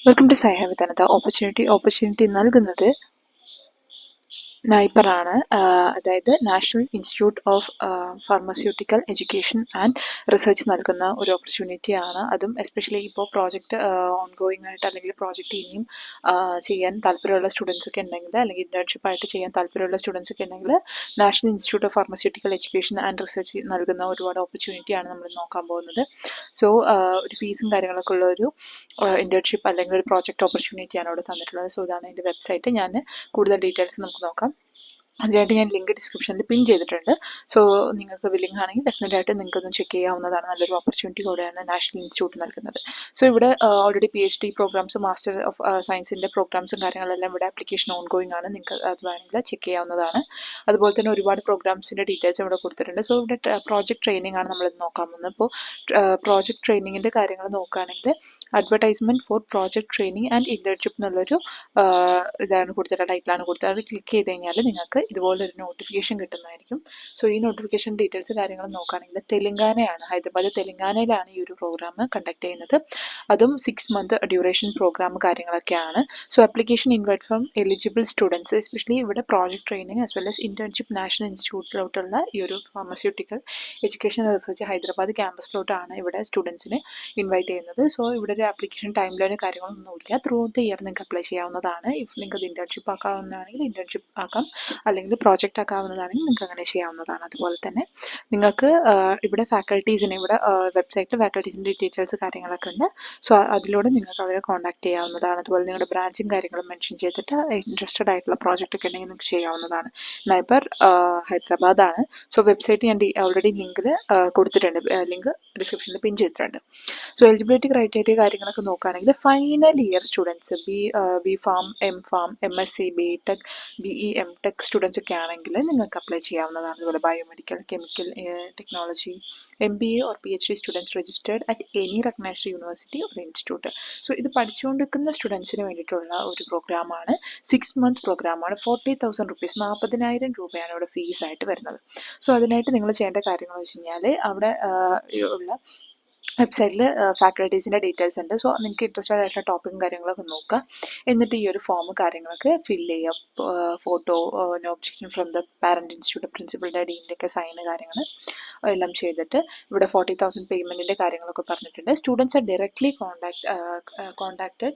Welcome to സൈഹ with another opportunity നൽകുന്നത് നൈപ്പറാണ്. അതായത് national institute of pharmaceutical education and research നൽകുന്ന ഒരു ഓപ്പർച്യൂണിറ്റിയാണ്. അതും എസ്പെഷ്യലി ഇപ്പോൾ പ്രോജക്റ്റ് ഓൺഗോയിങ് ആയിട്ട് അല്ലെങ്കിൽ പ്രോജക്റ്റ് ഇനിയും ചെയ്യാൻ താല്പര്യമുള്ള സ്റ്റുഡൻസ് ഒക്കെ ഉണ്ടെങ്കിൽ, അല്ലെങ്കിൽ ഇന്റേൺഷിപ്പ് ആയിട്ട് ചെയ്യാൻ താല്പര്യമുള്ള സ്റ്റുഡൻസ് ഒക്കെ ഉണ്ടെങ്കിൽ national institute of pharmaceutical education and research നൽകുന്ന ഒരുപാട് ഓപ്പർച്യൂണിറ്റിയാണ് നമ്മൾ നോക്കാൻ പോകുന്നത്. സോ ഒരു ഫീസും കാര്യങ്ങളൊക്കെ ഉള്ള ഒരു ഇന്റേൺഷിപ്പ് അല്ലെങ്കിൽ ഒരു പ്രോജക്റ്റ് ഓപ്പർച്യൂണിറ്റിയാണ് അവിടെ തന്നിട്ടുള്ളത്. സോ ഇതാണ് എൻ്റെ വെബ്സൈറ്റ്. ഞാൻ കൂടുതൽ ഡീറ്റെയിൽസ് നമുക്ക് നോക്കാം. അതിനായിട്ട് ഞാൻ ലിങ്ക് ഡിസ്ക്രിപ്ഷനിൽ പിൻ ചെയ്തിട്ടുണ്ട്. സോ നിങ്ങൾക്ക് വില്ലിംഗ് ആണെങ്കിൽ ഡെഫിനറ്റായിട്ട് നിങ്ങൾക്കൊന്ന് ചെക്ക് ചെയ്യാവുന്നതാണ്. നല്ലൊരു ഓപ്പർച്യൂണിറ്റി കൂടെയാണ് നാഷണൽ ഇൻസ്റ്റിറ്റ്യൂട്ട് നൽകുന്നത്. സോ ഇവിടെ ഓൾറെഡി PhD പ്രോഗ്രാംസും മാസ്റ്റർ ഓഫ് സയൻസിൻ്റെ പ്രോഗ്രാംസും കാര്യങ്ങളെല്ലാം ഇവിടെ ആപ്ലിക്കേഷൻ ഓൺ ഗോയിങ് ആണ്. നിങ്ങൾക്ക് അത് വേണമെങ്കിൽ ചെക്ക് ചെയ്യാവുന്നതാണ്. അതുപോലെ തന്നെ ഒരുപാട് പ്രോഗ്രാംസിൻ്റെ ഡീറ്റെയിൽസ് ഇവിടെ കൊടുത്തിട്ടുണ്ട്. സോ ഇവിടെ പ്രോജക്റ്റ് ട്രെയിനിങ് ആണ് നമ്മൾ നോക്കാൻ പോകുന്നത്. ഇപ്പോൾ പ്രോജക്റ്റ് ട്രെയിനിങ്ങിൻ്റെ കാര്യങ്ങൾ നോക്കുകയാണെങ്കിൽ advertisement for project training and internship എന്നുള്ളൊരു ഇതാണ് കൊടുത്തിട്ടുള്ള ടൈറ്റിലാണ് കൊടുത്തത്. അത് ക്ലിക്ക് ചെയ്ത് കഴിഞ്ഞാൽ നിങ്ങൾക്ക് ഇതുപോലൊരു നോട്ടിഫിക്കേഷൻ കിട്ടുന്നതായിരിക്കും. സോ ഈ നോട്ടിഫിക്കേഷൻ ഡീറ്റെയിൽസ് കാര്യങ്ങൾ നോക്കുകയാണെങ്കിൽ തെലങ്കാനയാണ്, ഹൈദരാബാദ് തെലങ്കാനയിലാണ് ഈ ഒരു പ്രോഗ്രാം കണ്ടക്ട് ചെയ്യുന്നത്. അതും 6 month ഡ്യൂറേഷൻ പ്രോഗ്രാം കാര്യങ്ങളൊക്കെയാണ്. So application invite from eligible students, especially ഇവിടെ project training as well as internship national ഇൻസ്റ്റിറ്റ്യൂട്ടിലോട്ടുള്ള ഈ ഒരു ഫാർമസ്യൂട്ടിക്കൽ എഡ്യൂക്കേഷൻ റിസർച്ച് ഹൈദരാബാദ് ക്യാമ്പസിലോട്ടാണ് ഇവിടെ സ്റ്റുഡൻസിനെ ഇൻവൈറ്റ് ചെയ്യുന്നത്. സോ ഇവിടെ ഒരു ആപ്ലിക്കേഷൻ ടൈം ലൈന് കാര്യങ്ങളൊന്നുമില്ല. ത്രൂ ഔട്ട് ദ ഇയർ നിങ്ങൾക്ക് അപ്ലൈ ചെയ്യാവുന്നതാണ്. ഇഫ് നിങ്ങൾക്ക് അത് ഇന്റേൺഷിപ്പ് ആക്കാവുന്നതാണെങ്കിൽ ഇന്റേൺഷിപ്പ് ആക്കാം, അല്ലെങ്കിൽ പ്രോജക്റ്റ് ആക്കാവുന്നതാണെങ്കിൽ നിങ്ങൾക്ക് അങ്ങനെ ചെയ്യാവുന്നതാണ്. അതുപോലെ തന്നെ നിങ്ങൾക്ക് ഇവിടെ ഫാക്കൽറ്റീസിന്, ഇവിടെ വെബ്സൈറ്റിൽ ഫാക്കൽറ്റീസിൻ്റെ ഡീറ്റെയിൽസ് കാര്യങ്ങളൊക്കെ ഉണ്ട്. സോ അതിലൂടെ നിങ്ങൾക്ക് അവരെ കോൺടാക്ട് ചെയ്യാവുന്നതാണ്. അതുപോലെ നിങ്ങളുടെ ബ്രാഞ്ചും കാര്യങ്ങളും മെൻഷൻ ചെയ്തിട്ട് ഇൻട്രസ്റ്റഡ് ആയിട്ടുള്ള പ്രോജക്റ്റ് ഒക്കെ ഉണ്ടെങ്കിൽ നിങ്ങൾക്ക് ചെയ്യാവുന്നതാണ്. നൈപ്പർ ഹൈദരാബാദാണ്. സോ വെബ്സൈറ്റ് ഞാൻ ഓൾറെഡി ലിങ്കിൽ കൊടുത്തിട്ടുണ്ട്, ലിങ്ക് ഡിസ്ക്രിപ്ഷനിൽ പിൻ ചെയ്തിട്ടുണ്ട്. സോ എലിജിബിലിറ്റി ക്രൈറ്റീരിയ കാര്യങ്ങളൊക്കെ നോക്കുകയാണെങ്കിൽ final year students, B farm, M farm, MSc, BTech, BE, MTech students ഒക്കെ ആണെങ്കിൽ നിങ്ങൾക്ക് അപ്ലൈ ചെയ്യാവുന്നതാണ്. അതുപോലെ biomedical, chemical technology, MBA or PhD students registered at any recognised university or institute. So ഇത് പഠിച്ചുകൊണ്ടിരിക്കുന്ന സ്റ്റുഡൻസിന് വേണ്ടിയിട്ടുള്ള ഒരു പ്രോഗ്രാമാണ്. 6 month പ്രോഗ്രാമാണ്. 40,000 rupees, 40,000 രൂപയാണ് ഇവിടെ ഫീസായിട്ട് വരുന്നത്. സോ അതിനായിട്ട് നിങ്ങൾ ചെയ്യേണ്ട കാര്യങ്ങൾ വെച്ച് കഴിഞ്ഞാൽ അവിടെ ഉള്ള വെബ്സൈറ്റിൽ ഫാക്കൽറ്റീസിൻ്റെ ഡീറ്റെയിൽസ് ഉണ്ട്. സോ നിങ്ങൾക്ക് ഇൻട്രസ്റ്റഡ് ആയിട്ടുള്ള ടോപ്പിക്കും കാര്യങ്ങളൊക്കെ നോക്കുക. എന്നിട്ട് ഈ ഒരു ഫോം കാര്യങ്ങളൊക്കെ ഫില്ല് ചെയ്യുക. Photo, no objection from the parent institute, പ്രിൻസിപ്പളിൻ്റെ, ഡീൻ്റെ ഒക്കെ സൈന് കാര്യങ്ങൾ എല്ലാം ചെയ്തിട്ട് ഇവിടെ 40,000 പേയ്മെൻറ്റിൻ്റെ കാര്യങ്ങളൊക്കെ പറഞ്ഞിട്ടുണ്ട്. Students are directly contacted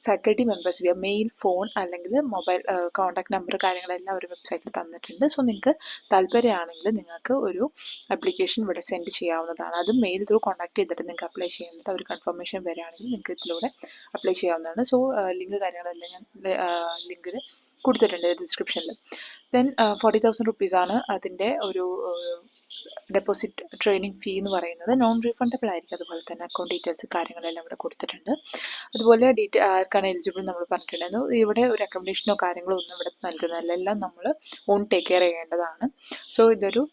faculty members via mail, phone അല്ലെങ്കിൽ മൊബൈൽ കോൺടാക്ട് നമ്പർ കാര്യങ്ങളെല്ലാം ഒരു വെബ്സൈറ്റിൽ തന്നിട്ടുണ്ട്. സോ നിങ്ങൾക്ക് താല്പര്യമാണെങ്കിൽ നിങ്ങൾക്ക് ഒരു ആപ്ലിക്കേഷൻ ഇവിടെ സെൻഡ് ചെയ്യാവുന്നതാണ്. അത് മെയിൽ ത്രൂ കോൺടാക്ട് ചെയ്തിട്ട് നിങ്ങൾക്ക് അപ്ലൈ ചെയ്യുന്നുണ്ട്. ഒരു കൺഫർമേഷൻ വരികയാണെങ്കിൽ നിങ്ങൾക്ക് ഇതിലൂടെ അപ്ലൈ ചെയ്യാവുന്നതാണ്. സോ ലിങ്ക് കാര്യങ്ങളെല്ലാം ഞാൻ ലിങ്കിൽ കൊടുത്തിട്ടുണ്ട് ഡിസ്ക്രിപ്ഷനിൽ. ദെൻ 40,000 rupees അതിൻ്റെ ഒരു ഡെപ്പോസിറ്റ് ട്രെയിനിങ് ഫീ എന്ന് പറയുന്നത്. നോൺ റീഫണ്ടബിൾ ആയിരിക്കും. അതുപോലെ തന്നെ അക്കൗണ്ട് ഡീറ്റെയിൽസ് കാര്യങ്ങളെല്ലാം ഇവിടെ കൊടുത്തിട്ടുണ്ട്. അതുപോലെ ആർക്കാണ് എലിജിബിൾ നമ്മൾ പറഞ്ഞിട്ടുണ്ടായിരുന്നു. ഇവിടെ ഒരു അക്കോമഡേഷനോ കാര്യങ്ങളോ ഒന്നും ഇവിടെ നൽകുന്നതല്ല, എല്ലാം നമ്മൾ ഓൺ ടേക്ക് കെയർ ചെയ്യേണ്ടതാണ്. സോ ഇതൊരു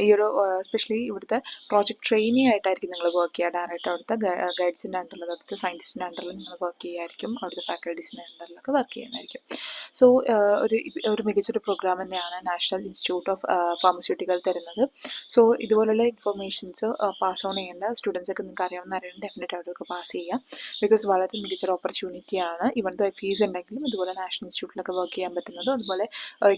ഈ ഒരു എസ്പെഷ്യലി ഇവിടുത്തെ പ്രോജക്റ്റ് ട്രെയിനിങ് ആയിട്ടായിരിക്കും നിങ്ങൾ വർക്ക് ചെയ്യുക. ഡയറക്റ്റ് അവിടുത്തെ ഗൈഡ്സിൻ്റെ അണ്ടറിൽ, അവിടുത്തെ സയൻസിൻ്റെ അണ്ടറിൽ നിങ്ങൾ വർക്ക് ചെയ്യുമായിരിക്കും. അവിടുത്തെ ഫാക്കൽറ്റീസിൻ്റെ അണ്ടറിലൊക്കെ വർക്ക് ചെയ്യുന്നതായിരിക്കും. സോ ഒരു മികച്ചൊരു പ്രോഗ്രാം തന്നെയാണ് നാഷണൽ ഇൻസ്റ്റിറ്റ്യൂട്ട് ഓഫ് ഫാർമസ്യൂട്ടിക്കൽ തരുന്നത്. സോ ഇതുപോലുള്ള ഇൻഫർമേഷൻസ് പാസ് ഓൺ ചെയ്യേണ്ട സ്റ്റുഡൻസൊക്കെ നിങ്ങൾക്ക് അറിയാവുന്ന ഡെഫിനറ്റ് ആയിട്ടൊക്കെ പാസ് ചെയ്യാം. ബിക്കോസ് വളരെ മികച്ചൊരു ഓപ്പർച്യൂണിറ്റിയാണ്. ഇവൻ ദോ ഫീസ് ഉണ്ടെങ്കിലും ഇതുപോലെ നാഷണൽ ഇൻസ്റ്റിറ്റ്യൂട്ടിലൊക്കെ വർക്ക് ചെയ്യാൻ പറ്റുന്നതും അതുപോലെ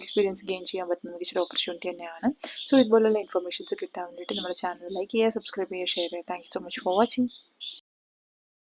എക്സ്പീരിയൻസ് ഗെയിൻ ചെയ്യാൻ പറ്റുന്ന മികച്ചൊരു ഓപ്പർച്യൂണിറ്റി തന്നെയാണ്. സോ ഇതുപോലുള്ള ഇൻഫർമേഷൻസ് കിട്ടാൻ വേണ്ടിയിട്ട് നമ്മുടെ ചാനൽ ലൈക്ക് ചെയ്യുക, സബ്സ്ക്രൈബ് ചെയ്യുക, ഷെയർ ചെയ്യുക. Thank you so much for watching.